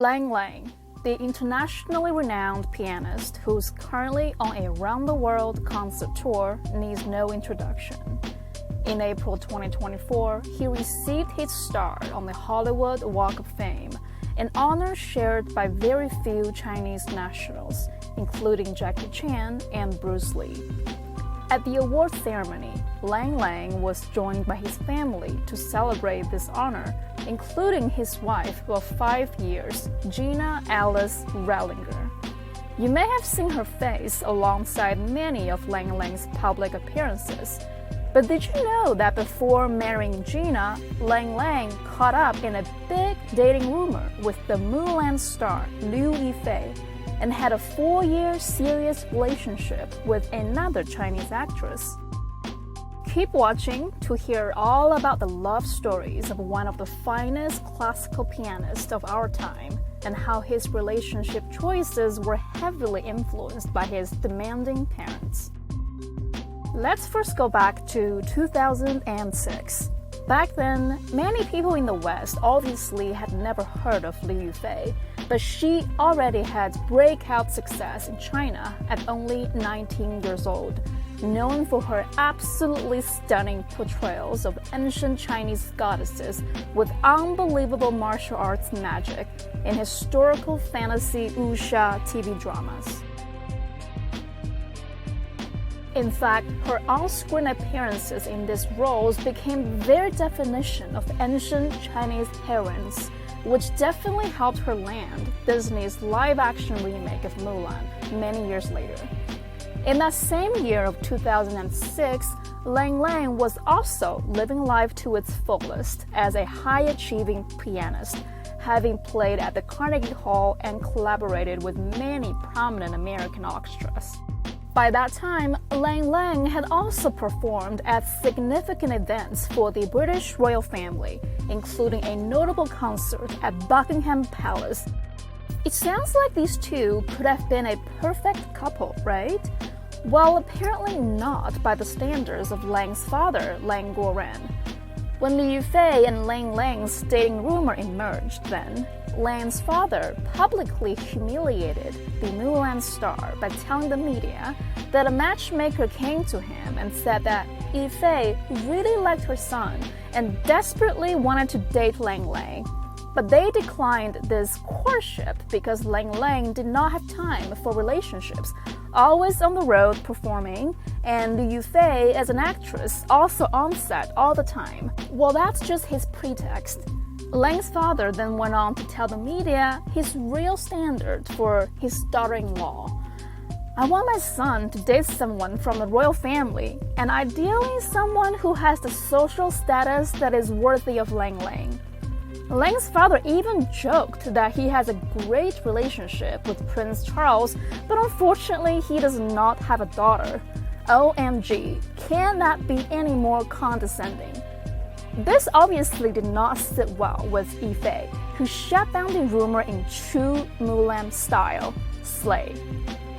Lang Lang, the internationally renowned pianist who's currently on a round-the-world concert tour, needs no introduction. In April 2024, he received his start on the Hollywood Walk of Fame, an honor shared by very few Chinese nationals, including Jackie Chan and Bruce Lee. At the award ceremony, Lang Lang was joined by his family to celebrate this honor, including his wife of 5 years, Gina Alice Rellinger. You may have seen her face alongside many of Lang Lang's public appearances. But did you know that before marrying Gina, Lang Lang caught up in a big dating rumor with the Mulan star Liu Yifei and had a 4-year serious relationship with another Chinese actress? Keep watching to hear all about the love stories of one of the finest classical pianists of our time and how his relationship choices were heavily influenced by his demanding parents. Let's first go back to 2006. Back then, many people in the West obviously had never heard of Liu Yifei, but she already had breakout success in China at only 19 years old, known for her absolutely stunning portrayals of ancient Chinese goddesses with unbelievable martial arts magic in historical fantasy wuxia TV dramas. In fact, her on-screen appearances in these roles became the very definition of ancient Chinese heroines, which definitely helped her land Disney's live-action remake of Mulan many years later. In that same year of 2006, Lang Lang was also living life to its fullest as a high-achieving pianist, having played at the Carnegie Hall and collaborated with many prominent American orchestras. By that time, Lang Lang had also performed at significant events for the British royal family, including a notable concert at Buckingham Palace. It sounds like these two could have been a perfect couple, right? Well, apparently not by the standards of Lang's father, Lang Guoren. When Liu Yifei and Lang Lang's dating rumor emerged then, Lang's father publicly humiliated the Mulan star by telling the media that a matchmaker came to him and said that Yifei really liked her son and desperately wanted to date Lang Lang. But they declined this courtship because Lang Lang did not have time for relationships, always on the road performing, and Liu Yifei as an actress also on set all the time. Well, that's just his pretext. Lang's father then went on to tell the media his real standard for his daughter-in-law. I want my son to date someone from the royal family, and ideally someone who has the social status that is worthy of Lang Lang. Lang's father even joked that he has a great relationship with Prince Charles, but unfortunately he does not have a daughter. OMG, can that be any more condescending? This obviously did not sit well with Yifei, who shut down the rumor in true Mulan style, slay.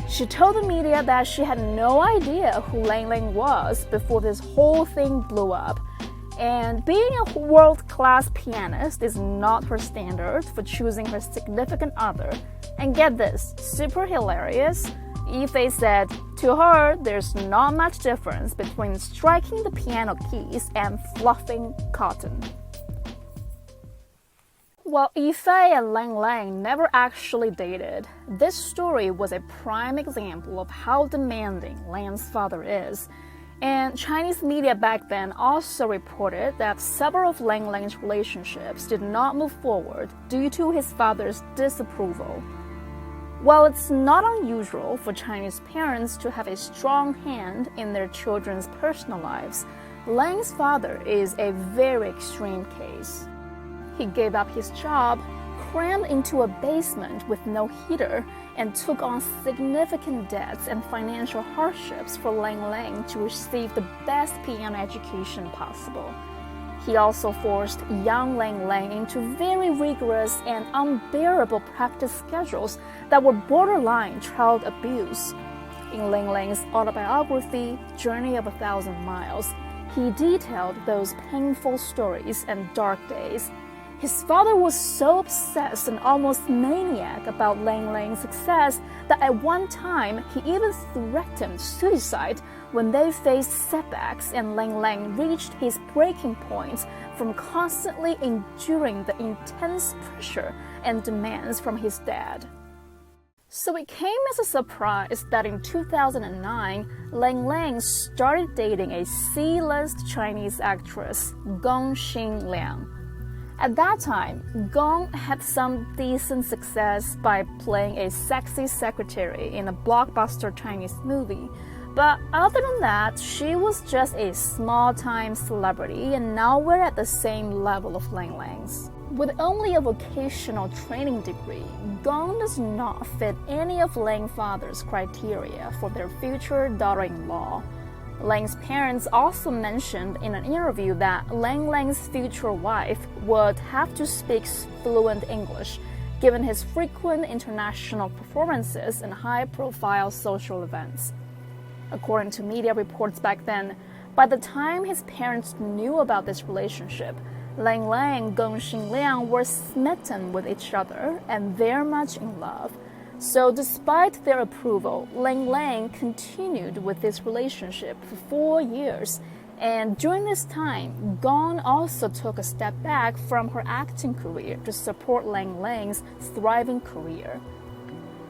She told the media that she had no idea who Lang Lang was before this whole thing blew up. And being a world-class pianist is not her standard for choosing her significant other. And get this, super hilarious, Yifei said, to her, there's not much difference between striking the piano keys and fluffing cotton. While Yifei and Lang Lang never actually dated, this story was a prime example of how demanding Lang's father is. And Chinese media back then also reported that several of Lang Lang's relationships did not move forward due to his father's disapproval. While it's not unusual for Chinese parents to have a strong hand in their children's personal lives, Lang's father is a very extreme case. He gave up his job, crammed into a basement with no heater, and took on significant debts and financial hardships for Lang Lang to receive the best piano education possible. He also forced young Lang Lang into very rigorous and unbearable practice schedules that were borderline child abuse. In Lang Lang's autobiography, Journey of 1,000 Miles, he detailed those painful stories and dark days. His father was so obsessed and almost maniac about Lang Lang's success that at one time he even threatened suicide when they faced setbacks and Lang Lang reached his breaking point from constantly enduring the intense pressure and demands from his dad. So it came as a surprise that in 2009, Lang Lang started dating a C-list Chinese actress, Gong Xingliang. At that time, Gong had some decent success by playing a sexy secretary in a blockbuster Chinese movie, but other than that, she was just a small-time celebrity and nowhere at the same level of Lang Lang's. With only a vocational training degree, Gong does not fit any of Lang's father's criteria for their future daughter-in-law. Lang's parents also mentioned in an interview that Lang Lang's future wife would have to speak fluent English, given his frequent international performances and high-profile social events. According to media reports back then, by the time his parents knew about this relationship, Lang Lang and Gong Xingliang were smitten with each other and very much in love. So despite their approval, Lang Lang continued with this relationship for 4 years, and during this time, Gong also took a step back from her acting career to support Lang Lang's thriving career.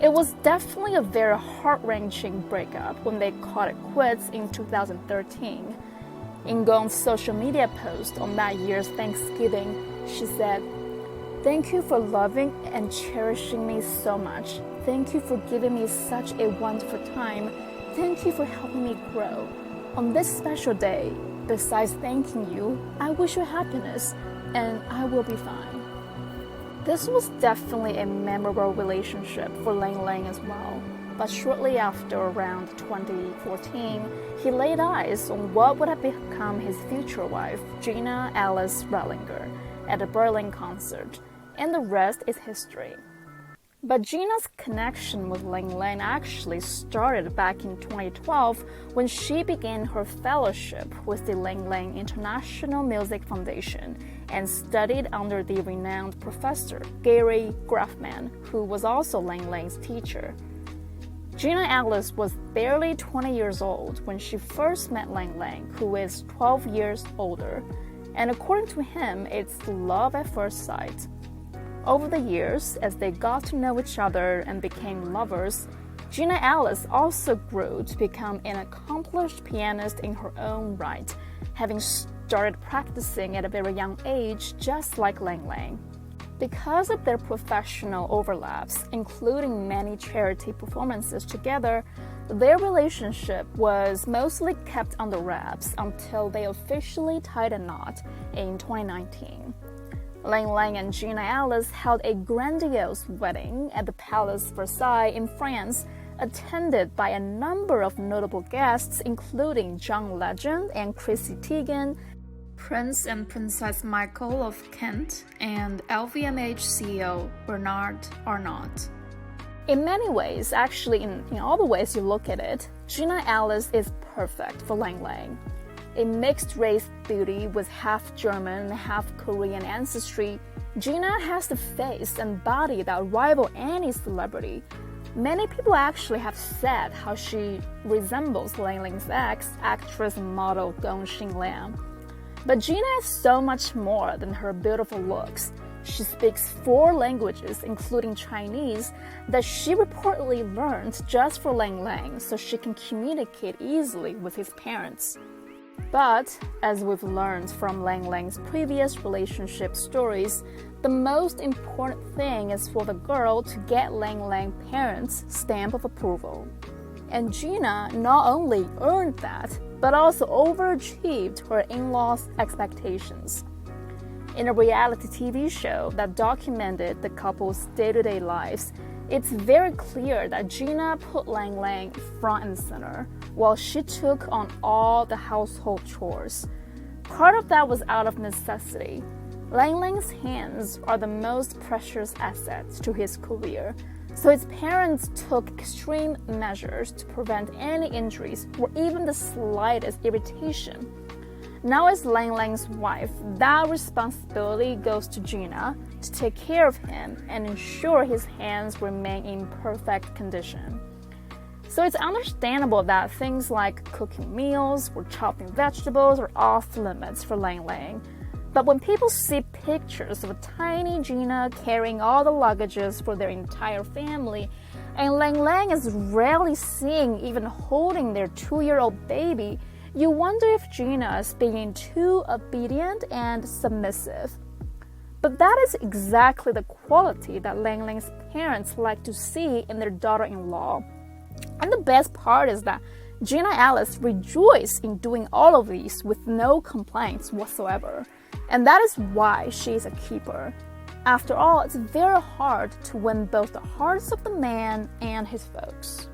It was definitely a very heart-wrenching breakup when they called it quits in 2013. In Gong's social media post on that year's Thanksgiving, she said, "Thank you for loving and cherishing me so much. Thank you for giving me such a wonderful time. Thank you for helping me grow. On this special day, besides thanking you, I wish you happiness, and I will be fine." This was definitely a memorable relationship for Lang Lang as well. But shortly after, around 2014, he laid eyes on what would have become his future wife, Gina Alice Ratlinger, at a Berlin concert, and the rest is history. But Gina's connection with Lang Lang actually started back in 2012 when she began her fellowship with the Lang Lang International Music Foundation and studied under the renowned professor Gary Grafman, who was also Lang Lang's teacher. Gina Alice was barely 20 years old when she first met Lang Lang, who is 12 years older, and according to him, it's love at first sight. Over the years, as they got to know each other and became lovers, Gina Alice also grew to become an accomplished pianist in her own right, having started practicing at a very young age, just like Lang Lang. Because of their professional overlaps, including many charity performances together, their relationship was mostly kept under wraps until they officially tied a knot in 2019. Lang Lang and Gina Alice held a grandiose wedding at the Palace Versailles in France, attended by a number of notable guests, including John Legend and Chrissy Teigen, Prince and Princess Michael of Kent, and LVMH CEO Bernard Arnault. In many ways, actually in all the ways you look at it, Gina Alice is perfect for Lang Lang. A mixed-race beauty with half German and half Korean ancestry, Gina has the face and body that rival any celebrity. Many people actually have said how she resembles Lang Lang's ex, actress and model Gong Xingliang. But Gina is so much more than her beautiful looks. She speaks 4 languages, including Chinese, that she reportedly learned just for Lang Lang so she can communicate easily with his parents. But, as we've learned from Lang Lang's previous relationship stories, the most important thing is for the girl to get Lang Lang's parents' stamp of approval. And Gina not only earned that, but also overachieved her in-laws' expectations. In a reality TV show that documented the couple's day-to-day lives, it's very clear that Gina put Lang Lang front and center, while she took on all the household chores. Part of that was out of necessity. Lang Lang's hands are the most precious assets to his career, so his parents took extreme measures to prevent any injuries or even the slightest irritation. Now as Lang Lang's wife, that responsibility goes to Gina to take care of him and ensure his hands remain in perfect condition. So it's understandable that things like cooking meals or chopping vegetables are off limits for Lang Lang. But when people see pictures of a tiny Gina carrying all the luggages for their entire family, and Lang Lang is rarely seen even holding their 2-year-old baby, you wonder if Gina is being too obedient and submissive. But that is exactly the quality that Lang Lang's parents like to see in their daughter-in-law. And the best part is that Gina Alice rejoices in doing all of these with no complaints whatsoever. And that is why she is a keeper. After all, it's very hard to win both the hearts of the man and his folks.